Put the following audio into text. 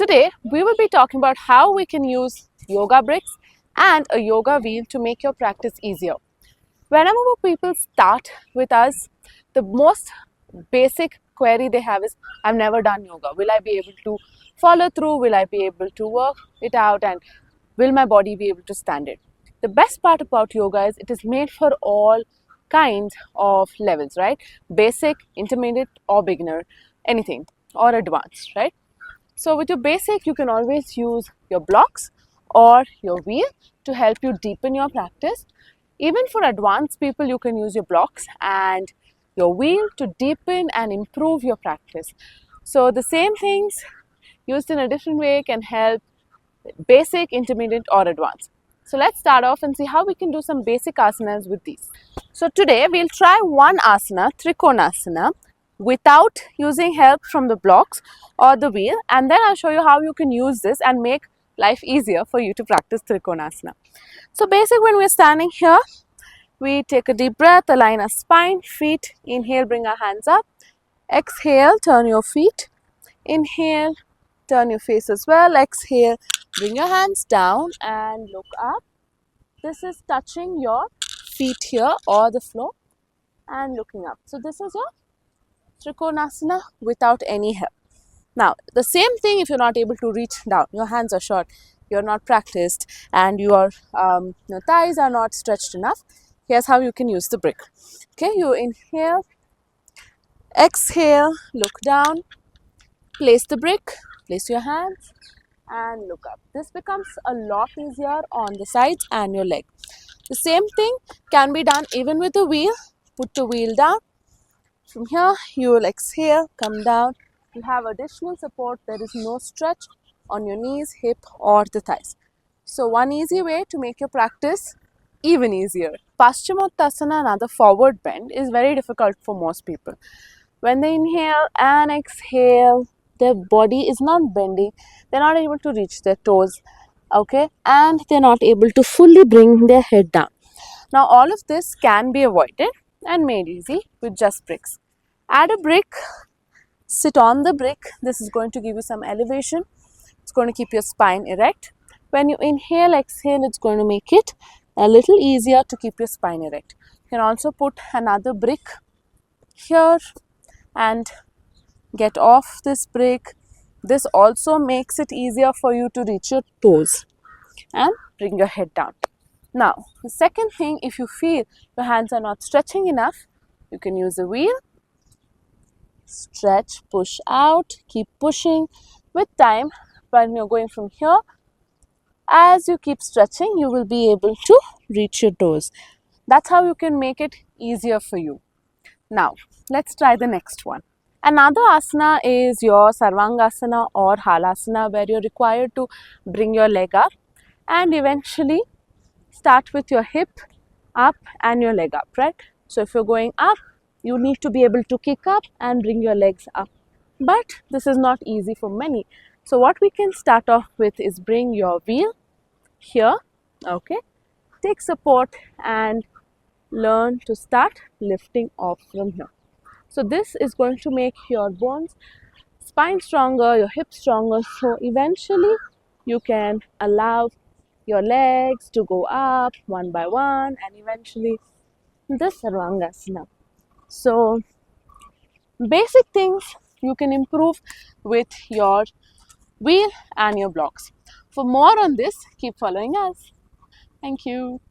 Today we will be talking about how we can use yoga bricks and a yoga wheel to make your practice easier. Whenever people start with us, the most basic query they have is, I've never done yoga. Will I be able to follow through? Will I be able to work it out? And will my body be able to stand it? The best part about yoga is it is made for all kinds of levels, right? Basic, intermediate or beginner, anything, or advanced, right? So with your basic, you can always use your blocks or your wheel to help you deepen your practice. Even for advanced people, you can use your blocks and your wheel to deepen and improve your practice. So the same things used in a different way can help basic, intermediate or advanced. So let's start off and see how we can do some basic asanas with these. So today we'll try one asana, Trikonasana, without using help from the blocks or the wheel, and then I'll show you how you can use this and make life easier for you to practice Trikonasana. So basic, when we're standing here, we take a deep breath, align our spine, feet, inhale, bring our hands up, exhale, turn your feet, inhale, turn your face as well, exhale, bring your hands down and look up. This is touching your feet here or the floor and looking up. So this is your Trikonasana without any help. Now, the same thing if you're not able to reach down, your hands are short, you're not practiced and your thighs are not stretched enough. Here's how you can use the brick. Okay, you inhale, exhale, look down, place the brick, place your hands and look up. This becomes a lot easier on the sides and your leg. The same thing can be done even with the wheel. Put the wheel down. From here, you will exhale, come down. You have additional support. There is no stretch on your knees, hip or the thighs. So one easy way to make your practice even easier. Paschimottanasana, another forward bend, is very difficult for most people. When they inhale and exhale, their body is not bending. They're not able to reach their toes, okay? And they're not able to fully bring their head down. Now all of this can be avoided and made easy with just bricks. Add a brick, sit on the brick. This is going to give you some elevation. It's going to keep your spine erect. When you inhale, exhale, it's going to make it a little easier to keep your spine erect. You can also put another brick here and get off this brick. This also makes it easier for you to reach your toes and bring your head down. Now, the second thing, if you feel your hands are not stretching enough, you can use a wheel. Stretch, push out, keep pushing. With time, when you're going from here, as you keep stretching, you will be able to reach your toes. That's how you can make it easier for you. Now, let's try the next one. Another asana is your Sarvangasana or Halasana, where you're required to bring your leg up and eventually start with your hip up and your leg up, right? So if you're going up, you need to be able to kick up and bring your legs up. But this is not easy for many. So what we can start off with is bring your wheel here, okay? Take support and learn to start lifting off from here. So this is going to make your bones, spine stronger, your hips stronger. So eventually you can allow your legs to go up one by one and eventually this Sarvangasana. So basic things you can improve with your wheel and your blocks. For more on this, keep following us. Thank you.